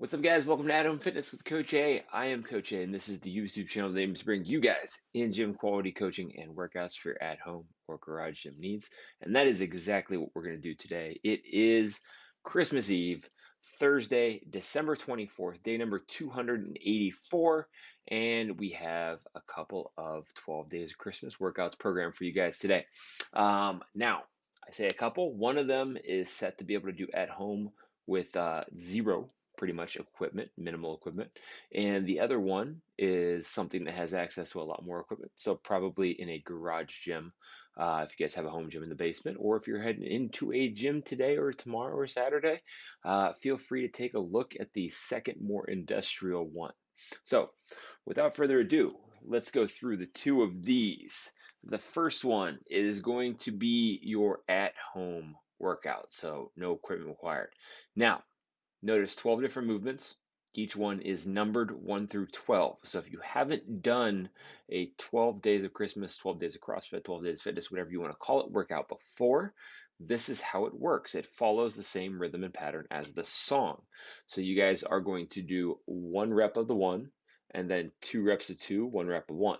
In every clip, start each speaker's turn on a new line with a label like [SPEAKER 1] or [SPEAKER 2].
[SPEAKER 1] What's up, guys? Welcome to At Home Fitness with Coach A. I am Coach A, and this is the YouTube channel that aims to bring you guys in-gym quality coaching and workouts for your at-home or garage gym needs. And that is exactly what we're going to do today. It is Christmas Eve, Thursday, December 24th, day number 284, and we have a couple of 12 days of Christmas workouts programmed for you guys today. Now, I say a couple. One of them is set to be able to do at home with zero pretty much equipment, minimal equipment. And the other one is something that has access to a lot more equipment. So probably in a garage gym, if you guys have a home gym in the basement, or if you're heading into a gym today or tomorrow or Saturday, feel free to take a look at the second, more industrial one. So without further ado, let's go through the two of these. The first one is going to be your at-home workout, so no equipment required. Now, notice 12 different movements. Each one is numbered 1 through 12. So if you haven't done a 12 days of Christmas, 12 days of CrossFit, 12 days of fitness, whatever you want to call it, workout before, this is how it works. It follows the same rhythm and pattern as the song. So you guys are going to do 1 rep of the 1, and then 2 reps of 2, 1 rep of 1,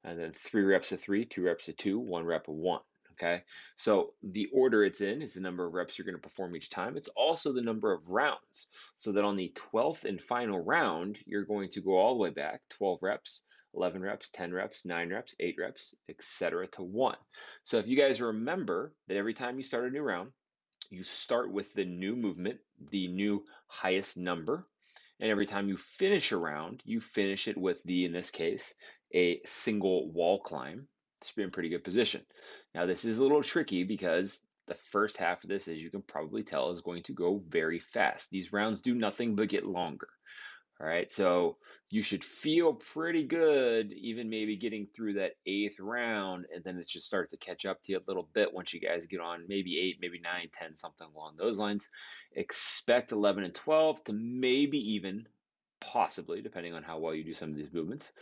[SPEAKER 1] and then 3 reps of 3, 2 reps of 2, 1 rep of 1. Okay, so the order it's in is the number of reps you're going to perform each time. It's also the number of rounds, so that on the 12th and final round, you're going to go all the way back 12 reps, 11 reps, 10 reps, 9 reps, 8 reps, etc. to 1. So if you guys remember that every time you start a new round, you start with the new movement, the new highest number, and every time you finish a round, you finish it with in this case, a single wall climb. This should be in pretty good position. Now, this is a little tricky because the first half of this, as you can probably tell, is going to go very fast. These rounds do nothing but get longer. All right, so you should feel pretty good, even maybe getting through that 8th round, and then it just starts to catch up to you a little bit once you guys get on maybe 8, maybe 9, 10, something along those lines. Expect 11 and 12 to maybe even, possibly, depending on how well you do some of these movements,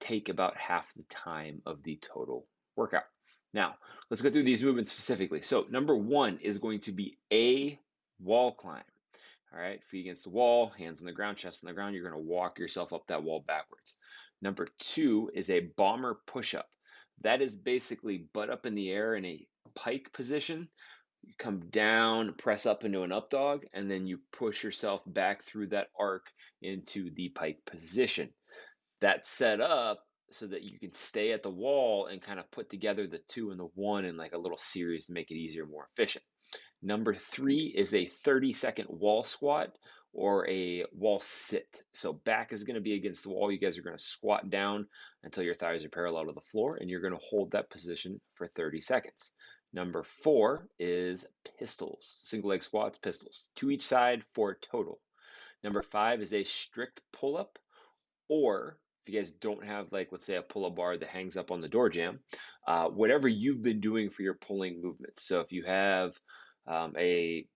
[SPEAKER 1] take about half the time of the total workout. Now, let's go through these movements specifically. So, number 1 is going to be a wall climb. All right, feet against the wall, hands on the ground, chest on the ground. You're going to walk yourself up that wall backwards. Number 2 is a bomber push-up. That is basically butt up in the air in a pike position. You come down, press up into an up dog, and then you push yourself back through that arc into the pike position. That's set up so that you can stay at the wall and kind of put together the 2 and the 1 in like a little series to make it easier, more efficient. Number 3 is a 30-second wall squat or a wall sit. So back is going to be against the wall. You guys are going to squat down until your thighs are parallel to the floor, and you're going to hold that position for 30 seconds. Number 4 is pistols, single leg squats, pistols, 2 each side, 4 total. Number 5 is a strict pull-up, or if you guys don't have, like, let's say a pull-up bar that hangs up on the door jamb, whatever you've been doing for your pulling movements. So if you have a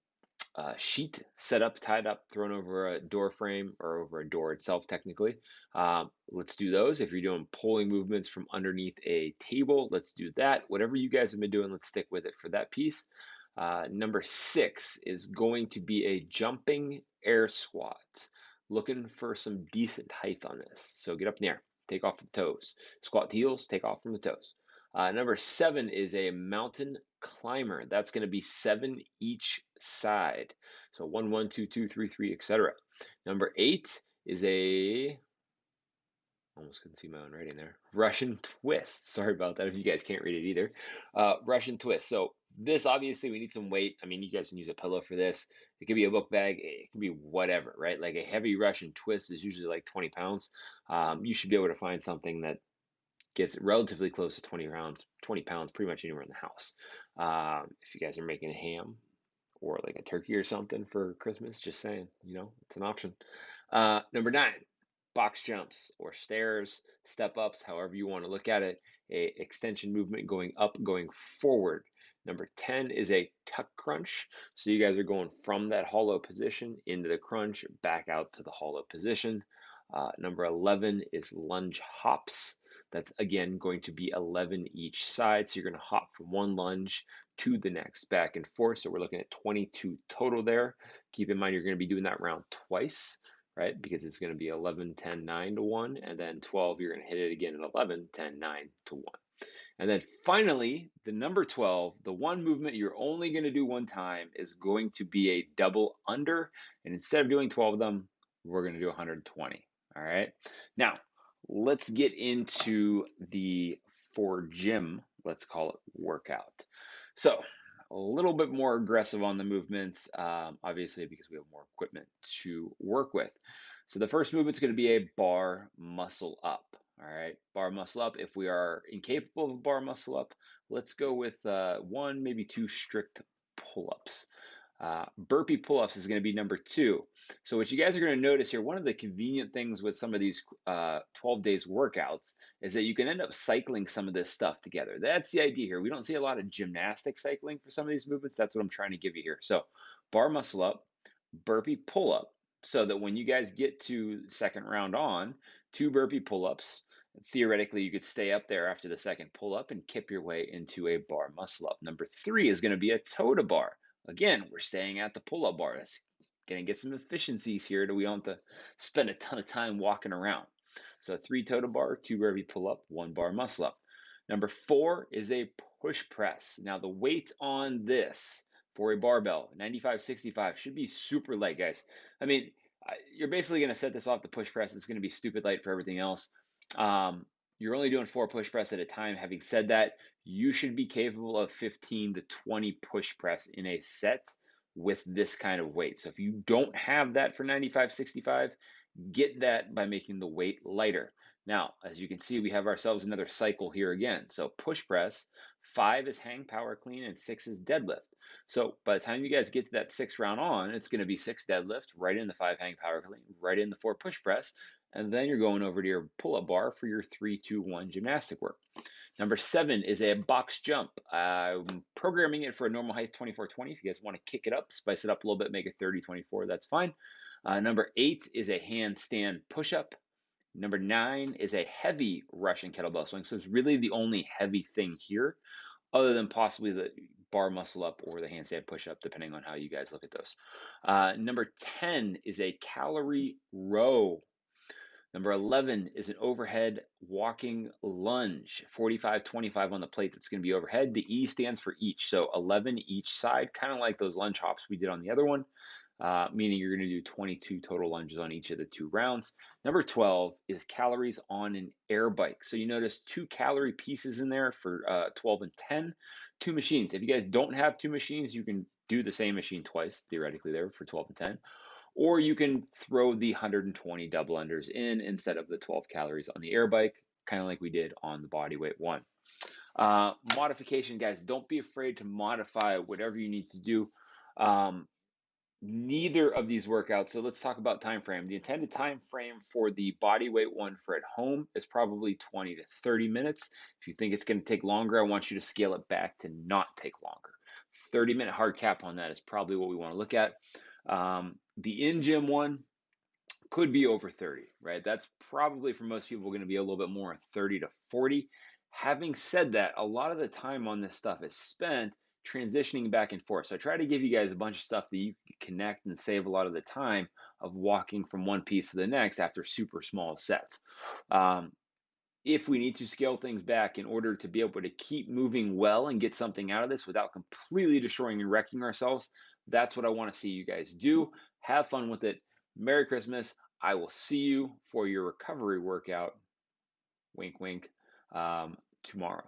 [SPEAKER 1] sheet set up, tied up, thrown over a door frame or over a door itself, technically. Let's do those. If you're doing pulling movements from underneath a table, let's do that. Whatever you guys have been doing, let's stick with it for that piece. Number 6 is going to be a jumping air squat. Looking for some decent height on this. So get up in the air, take off the toes. Squat the heels, take off from the toes. Number 7 is a mountain climber. That's going to be 7 each side. So 1, 1, 2, 2, 3, 3, etc. Number 8 is a, almost couldn't see my own writing there, Russian twist. Sorry about that if you guys can't read it either. Russian twist. So this, obviously, we need some weight. I mean, you guys can use a pillow for this. It could be a book bag. It could be whatever, right? Like a heavy Russian twist is usually like 20 pounds. You should be able to find something that gets relatively close to 20 pounds pretty much anywhere in the house. If you guys are making a ham or like a turkey or something for Christmas, just saying, it's an option. Number 9, box jumps or stairs, step ups, however you want to look at it, a extension movement going up, going forward. Number 10 is a tuck crunch. So you guys are going from that hollow position into the crunch, back out to the hollow position. Number 11 is lunge hops. That's again going to be 11 each side. So you're going to hop from one lunge to the next, back and forth. So we're looking at 22 total there. Keep in mind you're going to be doing that round twice, right? Because it's going to be 11, 10, 9 to 1, and then 12, you're going to hit it again at 11, 10, 9 to 1. And then finally, the number 12, the one movement you're only going to do one time is going to be a double under. And instead of doing 12 of them, we're going to do 120. All right. Now, let's get into the for gym, let's call it workout. So, a little bit more aggressive on the movements, obviously, because we have more equipment to work with. So, the first movement is going to be a bar muscle up. All right, bar muscle up. If we are incapable of bar muscle up, let's go with one, maybe two strict pull-ups. Burpee pull-ups is going to be number 2. So what you guys are going to notice here, one of the convenient things with some of these 12 days workouts is that you can end up cycling some of this stuff together. That's the idea here. We don't see a lot of gymnastic cycling for some of these movements. That's what I'm trying to give you here. So bar muscle up, burpee pull-up, so that when you guys get to second round on, 2 burpee pull-ups, theoretically you could stay up there after the second pull-up and kip your way into a bar muscle up. Number 3 is going to be a toe to bar. Again, we're staying at the pull-up bar. That's going to get some efficiencies here that we don't have to spend a ton of time walking around. So 3 toe to bar, 2 burpee pull-up, 1 bar muscle up. Number 4 is a push press. Now the weight on this for a barbell, 95-65, should be super light, guys. I mean, you're basically going to set this off the push press. It's going to be stupid light for everything else. You're only doing 4 push press at a time. Having said that, you should be capable of 15 to 20 push press in a set with this kind of weight. So if you don't have that for 95-65, get that by making the weight lighter. Now, as you can see, we have ourselves another cycle here again. So push press, 5 is hang power clean, and 6 is deadlift. So by the time you guys get to that 6th round on, it's going to be 6 deadlift, right in the 5 hang power clean, right in the 4 push press, and then you're going over to your pull-up bar for your 3-2-1 gymnastic work. Number 7 is a box jump. I'm programming it for a normal height 24-20. If you guys want to kick it up, spice it up a little bit, make it 30-24, that's fine. Number 8 is a handstand push-up. Number 9 is a heavy Russian kettlebell swing. So it's really the only heavy thing here, other than possibly the bar muscle up or the handstand push-up, depending on how you guys look at those. Number 10 is a calorie row. Number 11 is an overhead walking lunge, 45-25 on the plate. That's going to be overhead. The E stands for each, so 11 each side, kind of like those lunge hops we did on the other one, meaning you're going to do 22 total lunges on each of the 2 rounds. Number 12 is calories on an air bike. So you notice 2 calorie pieces in there for 12 and 10, 2 machines. If you guys don't have 2 machines, you can do the same machine twice, theoretically there for 12 and 10. Or you can throw the 120 double unders in instead of the 12 calories on the air bike, kind of like we did on the bodyweight one. Modification, guys, don't be afraid to modify whatever you need to do. Neither of these workouts, so let's talk about time frame. The intended time frame for the bodyweight one for at home is probably 20 to 30 minutes. If you think it's going to take longer, I want you to scale it back to not take longer. 30-minute hard cap on that is probably what we want to look at. The in-gym one could be over 30, right? That's probably for most people going to be a little bit more 30 to 40. Having said that, a lot of the time on this stuff is spent transitioning back and forth. So I try to give you guys a bunch of stuff that you can connect and save a lot of the time of walking from one piece to the next after super small sets. If we need to scale things back in order to be able to keep moving well and get something out of this without completely destroying and wrecking ourselves, that's what I want to see you guys do. Have fun with it. Merry Christmas. I will see you for your recovery workout, wink, wink, tomorrow.